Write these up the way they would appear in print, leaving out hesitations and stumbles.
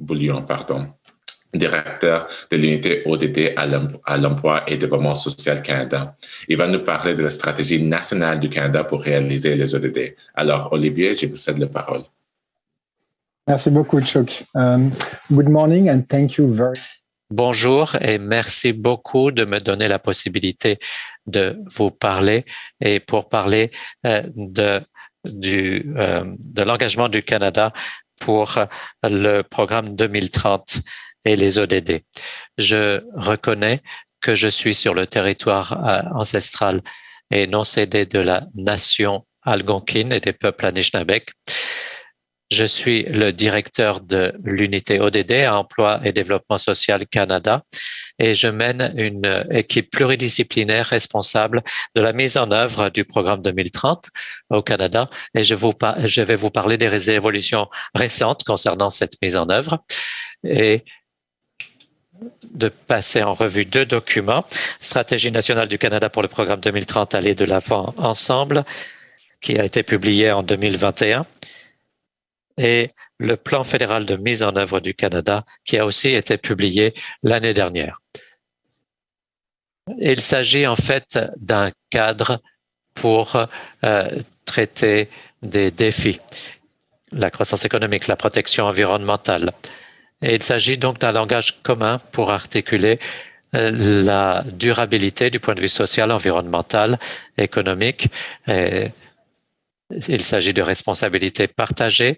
Bouillon, pardon, directeur de l'unité ODD à l'emploi et développement social Canada. Il va nous parler de la stratégie nationale du Canada pour réaliser les ODD. Alors, Olivier, je vous cède la parole. Merci beaucoup, Chuck. Good morning and thank you very much. Bonjour et merci beaucoup de me donner la possibilité de vous parler et pour parler de l'engagement du Canada pour le programme 2030 et les ODD. Je reconnais que je suis sur le territoire ancestral et non cédé de la nation algonquine et des peuples Anishinabek. Je suis le directeur de l'unité ODD, Emploi et Développement social Canada, et je mène une équipe pluridisciplinaire responsable de la mise en œuvre du programme 2030 au Canada. Et je vais vous parler des évolutions récentes concernant cette mise en œuvre et de passer en revue 2 documents. Stratégie nationale du Canada pour le programme 2030, aller de l'avant ensemble, qui a été publié en 2021. Et le plan fédéral de mise en œuvre du Canada, qui a aussi été publié l'année dernière. Il s'agit en fait d'un cadre pour traiter des défis, la croissance économique, la protection environnementale. Et il s'agit donc d'un langage commun pour articuler la durabilité du point de vue social, environnemental, économique. Et il s'agit de responsabilités partagées.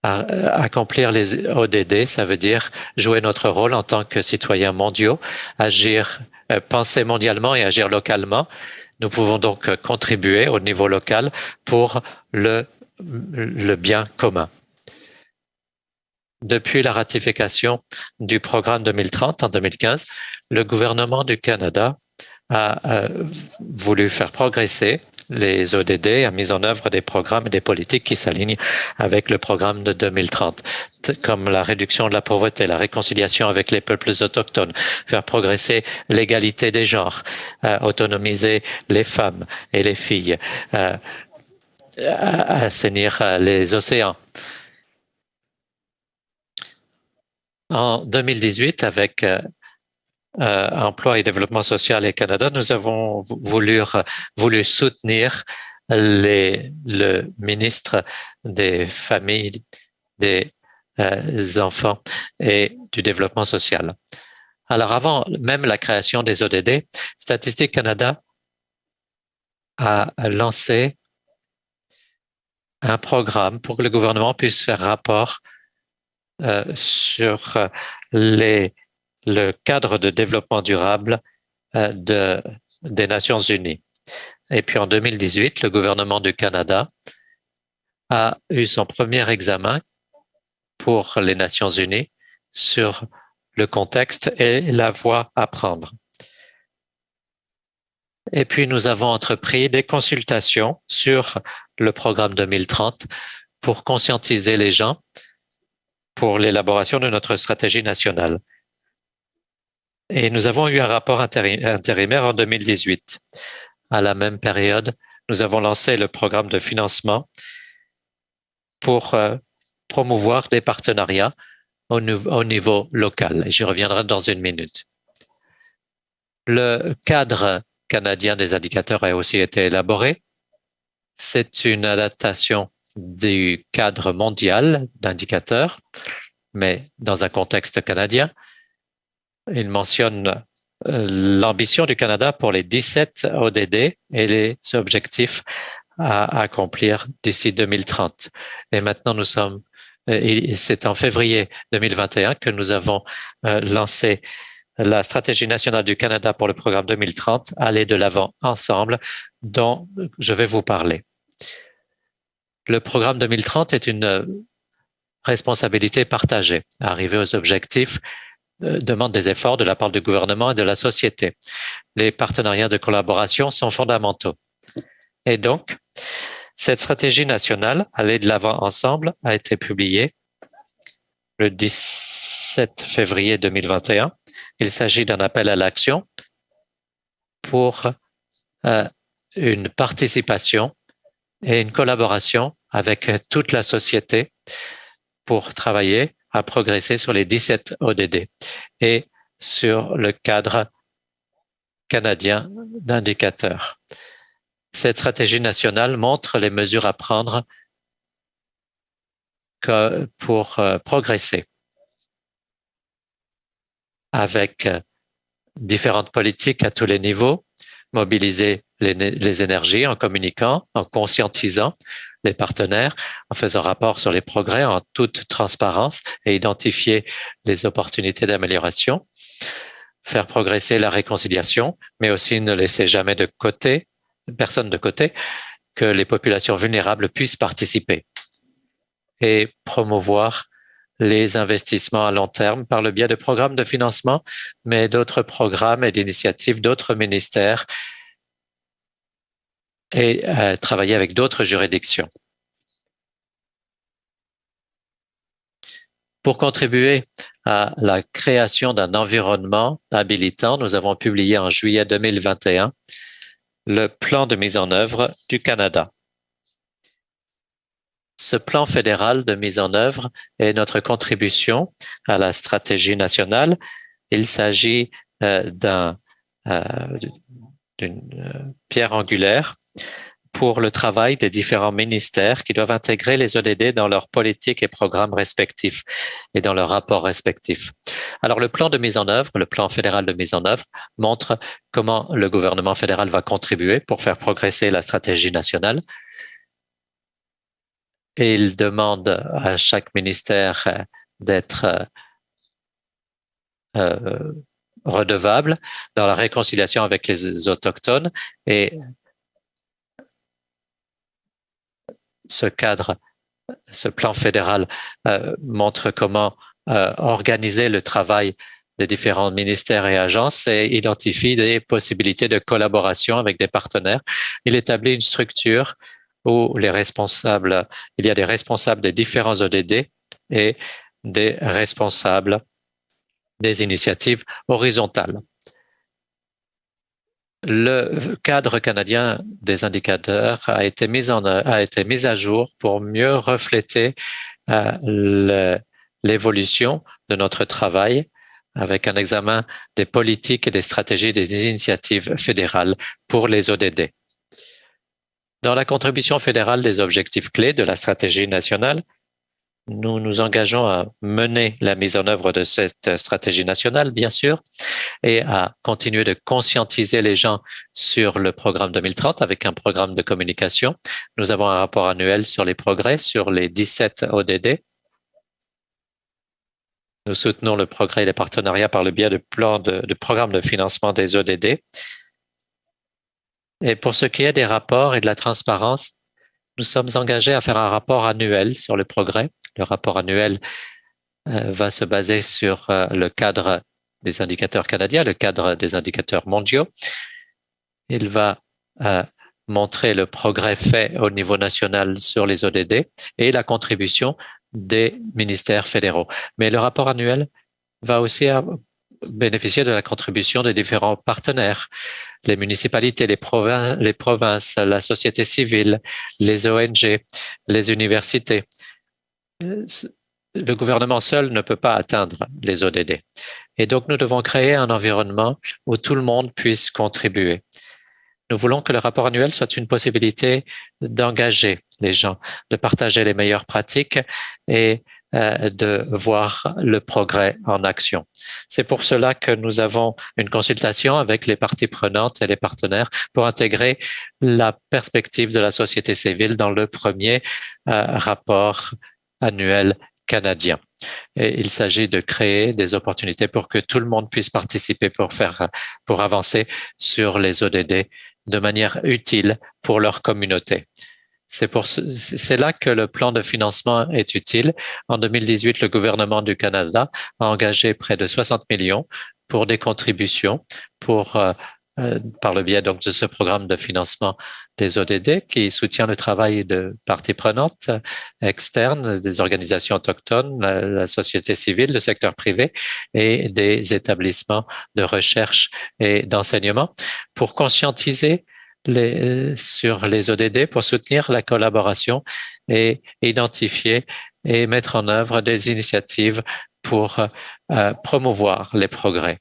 Accomplir les ODD, ça veut dire jouer notre rôle en tant que citoyens mondiaux, agir, penser mondialement et agir localement. Nous pouvons donc contribuer au niveau local pour le bien commun. Depuis la ratification du programme 2030 en 2015, le gouvernement du Canada a voulu faire progresser les ODD, a mis en œuvre des programmes et des politiques qui s'alignent avec le programme de 2030, comme la réduction de la pauvreté, la réconciliation avec les peuples autochtones, faire progresser l'égalité des genres, autonomiser les femmes et les filles, assainir les océans. En 2018, avec Emploi et Développement social et Canada, nous avons voulu soutenir le ministre des Familles, des enfants et du Développement social. Alors, avant même la création des ODD, Statistique Canada a lancé un programme pour que le gouvernement puisse faire rapport sur le cadre de développement durable des Nations unies. Et puis en 2018, le gouvernement du Canada a eu son premier examen pour les Nations unies sur le contexte et la voie à prendre. Et puis nous avons entrepris des consultations sur le programme 2030 pour conscientiser les gens pour l'élaboration de notre stratégie nationale. Et nous avons eu un rapport intérimaire en 2018. À la même période, nous avons lancé le programme de financement pour promouvoir des partenariats au niveau local. Et j'y reviendrai dans une minute. Le cadre canadien des indicateurs a aussi été élaboré. C'est une adaptation du cadre mondial d'indicateurs, mais dans un contexte canadien. Il mentionne l'ambition du Canada pour les 17 ODD et les objectifs à accomplir d'ici 2030. Et maintenant, c'est en février 2021 que nous avons lancé la stratégie nationale du Canada pour le programme 2030, aller de l'avant ensemble, dont je vais vous parler. Le programme 2030 est une responsabilité partagée. Arriver aux objectifs demande des efforts de la part du gouvernement et de la société. Les partenariats de collaboration sont fondamentaux. Et donc, cette stratégie nationale, aller de l'avant ensemble, a été publiée le 17 février 2021. Il s'agit d'un appel à l'action pour une participation et une collaboration avec toute la société pour travailler à progresser sur les 17 ODD et sur le cadre canadien d'indicateurs. Cette stratégie nationale montre les mesures à prendre pour progresser avec différentes politiques à tous les niveaux, mobiliser les énergies en communiquant, en conscientisant les partenaires, en faisant rapport sur les progrès en toute transparence et identifier les opportunités d'amélioration, faire progresser la réconciliation, mais aussi ne laisser jamais de côté, personne de côté, que les populations vulnérables puissent participer et promouvoir les investissements à long terme par le biais de programmes de financement, mais d'autres programmes et d'initiatives d'autres ministères et travailler avec d'autres juridictions. Pour contribuer à la création d'un environnement habilitant, nous avons publié en juillet 2021 le plan de mise en œuvre du Canada. Ce plan fédéral de mise en œuvre est notre contribution à la stratégie nationale. Il s'agit d'une pierre angulaire pour le travail des différents ministères qui doivent intégrer les ODD dans leurs politiques et programmes respectifs et dans leurs rapports respectifs. Alors, le plan de mise en œuvre, le plan fédéral de mise en œuvre, montre comment le gouvernement fédéral va contribuer pour faire progresser la stratégie nationale. Et il demande à chaque ministère d'être redevable dans la réconciliation avec les Autochtones. Et ce cadre, ce plan fédéral montre comment organiser le travail des différents ministères et agences et identifie des possibilités de collaboration avec des partenaires. Il établit une structure où il y a des responsables des différents ODD et des responsables des initiatives horizontales. Le cadre canadien des indicateurs a été mis à jour pour mieux refléter l'évolution de notre travail avec un examen des politiques et des stratégies des initiatives fédérales pour les ODD. Dans la contribution fédérale des objectifs clés de la stratégie nationale, nous nous engageons à mener la mise en œuvre de cette stratégie nationale, bien sûr, et à continuer de conscientiser les gens sur le programme 2030 avec un programme de communication. Nous avons un rapport annuel sur les progrès sur les 17 ODD. Nous soutenons le progrès et les partenariats par le biais de programmes de financement des ODD. Et pour ce qui est des rapports et de la transparence, nous sommes engagés à faire un rapport annuel sur le progrès. Le rapport annuel va se baser sur le cadre des indicateurs canadiens, le cadre des indicateurs mondiaux. Il va montrer le progrès fait au niveau national sur les ODD et la contribution des ministères fédéraux. Mais le rapport annuel va aussi bénéficier de la contribution des différents partenaires, les municipalités, les provinces, la société civile, les ONG, les universités. Le gouvernement seul ne peut pas atteindre les ODD. Et donc, nous devons créer un environnement où tout le monde puisse contribuer. Nous voulons que le rapport annuel soit une possibilité d'engager les gens, de partager les meilleures pratiques et de voir le progrès en action. C'est pour cela que nous avons une consultation avec les parties prenantes et les partenaires pour intégrer la perspective de la société civile dans le premier rapport annuel canadien. Et il s'agit de créer des opportunités pour que tout le monde puisse participer pour avancer sur les ODD de manière utile pour leur communauté. C'est là que le plan de financement est utile. En 2018, le gouvernement du Canada a engagé près de 60 millions pour des contributions par le biais donc de ce programme de financement des ODD qui soutient le travail de parties prenantes externes, des organisations autochtones, la société civile, le secteur privé et des établissements de recherche et d'enseignement pour conscientiser sur les ODD, pour soutenir la collaboration et identifier et mettre en œuvre des initiatives pour promouvoir les progrès.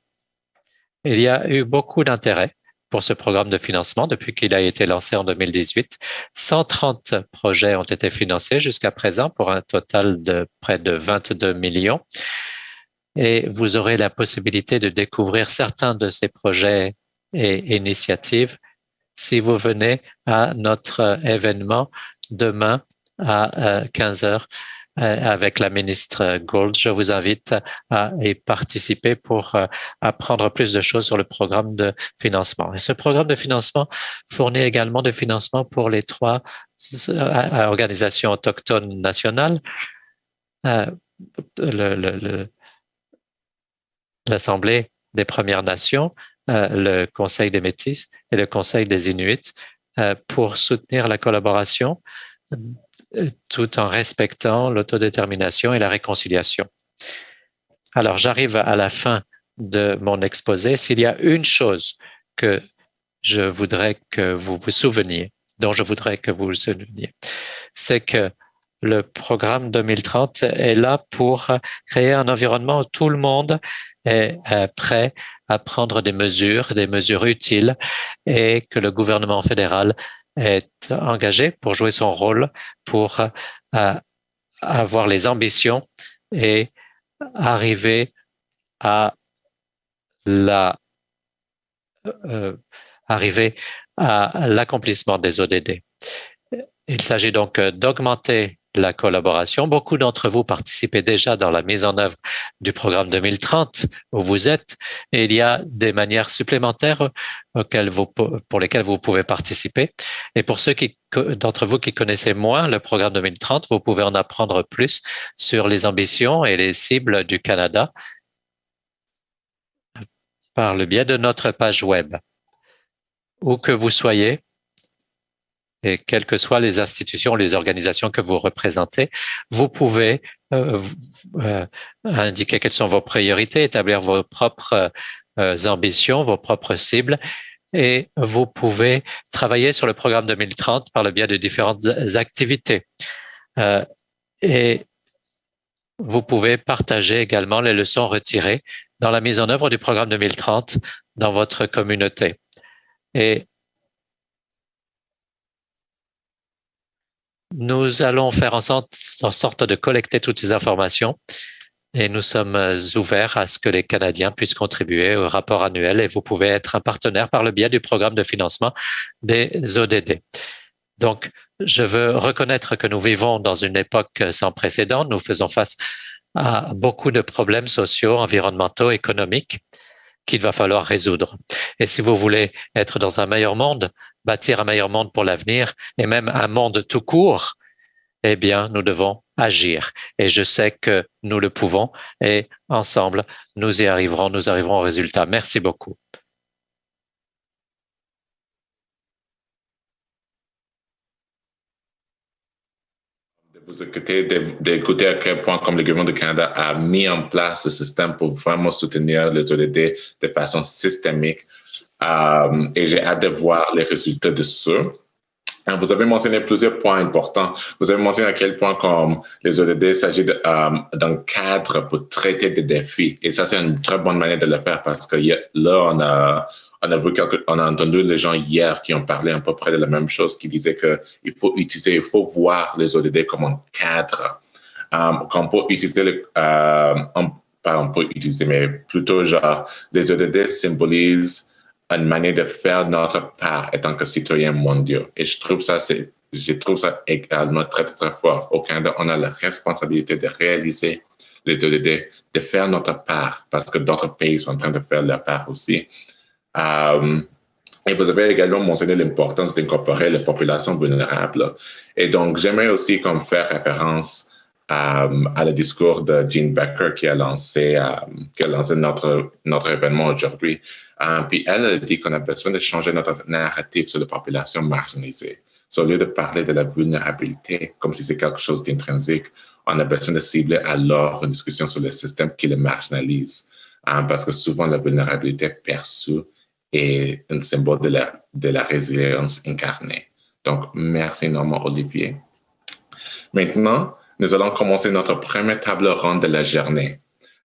Il y a eu beaucoup d'intérêt pour ce programme de financement depuis qu'il a été lancé en 2018. 130 projets ont été financés jusqu'à présent pour un total de près de 22 millions. Et vous aurez la possibilité de découvrir certains de ces projets et initiatives si vous venez à notre événement demain à 15 heures avec la ministre Gould. Je vous invite à y participer pour apprendre plus de choses sur le programme de financement. Et ce programme de financement fournit également des financements pour les 3 organisations autochtones nationales, l'Assemblée des Premières Nations, le Conseil des Métis et le Conseil des Inuits pour soutenir la collaboration tout en respectant l'autodétermination et la réconciliation. Alors, j'arrive à la fin de mon exposé. S'il y a une chose que je voudrais que vous vous souveniez, dont je voudrais que vous vous souveniez, c'est que le programme 2030 est là pour créer un environnement où tout le monde est prêt à prendre des mesures utiles et que le gouvernement fédéral est engagé pour jouer son rôle, pour avoir les ambitions et arriver à l'accomplissement des ODD. Il s'agit donc d'augmenter la collaboration. Beaucoup d'entre vous participez déjà dans la mise en œuvre du programme 2030 où vous êtes, et il y a des manières supplémentaires pour lesquelles vous pouvez participer. Et pour ceux d'entre vous qui connaissez moins le programme 2030, vous pouvez en apprendre plus sur les ambitions et les cibles du Canada par le biais de notre page web. Où que vous soyez, et quelles que soient les institutions, les organisations que vous représentez, vous pouvez indiquer quelles sont vos priorités, établir vos propres ambitions, vos propres cibles, et vous pouvez travailler sur le programme 2030 par le biais de différentes activités. Et vous pouvez partager également les leçons retirées dans la mise en œuvre du programme 2030 dans votre communauté. Et nous allons faire en sorte de collecter toutes ces informations et nous sommes ouverts à ce que les Canadiens puissent contribuer au rapport annuel et vous pouvez être un partenaire par le biais du programme de financement des ODD. Donc, je veux reconnaître que nous vivons dans une époque sans précédent. Nous faisons face à beaucoup de problèmes sociaux, environnementaux, économiques qu'il va falloir résoudre. Et si vous voulez être dans un meilleur monde, bâtir un meilleur monde pour l'avenir et même un monde tout court, eh bien, nous devons agir. Et je sais que nous le pouvons et ensemble, nous arriverons au résultat. Merci beaucoup. Vous d'écouter à quel point comme le gouvernement du Canada a mis en place ce système pour vraiment soutenir les ODD de façon systémique. Et j'ai hâte de voir les résultats de ça. Vous avez mentionné plusieurs points importants. Vous avez mentionné à quel point comme les ODD s'agit d'un cadre pour traiter des défis. Et ça, c'est une très bonne manière de le faire parce que là, on a entendu les gens hier qui ont parlé à peu près de la même chose, qui disaient qu'il faut voir les ODD comme un cadre. Qu'on peut utiliser mais plutôt genre, les ODD symbolisent une manière de faire notre part en tant que citoyens mondiaux. Et je trouve ça également très, très fort. Au Canada, on a la responsabilité de réaliser les ODD, de faire notre part, parce que d'autres pays sont en train de faire leur part aussi. Et vous avez également mentionné l'importance d'incorporer les populations vulnérables. Et donc, j'aimerais aussi comme faire référence à le discours de Jean Becker qui a lancé notre événement aujourd'hui. Puis elle a dit qu'on a besoin de changer notre narratif sur les populations marginalisées. Au lieu de parler de la vulnérabilité comme si c'est quelque chose d'intrinsèque, on a besoin de cibler alors une discussion sur le système qui les marginalise. Parce que souvent, la vulnérabilité perçue est un symbole de la résilience incarnée. Donc, merci énormément, Olivier. Maintenant, nous allons commencer notre première table ronde de la journée.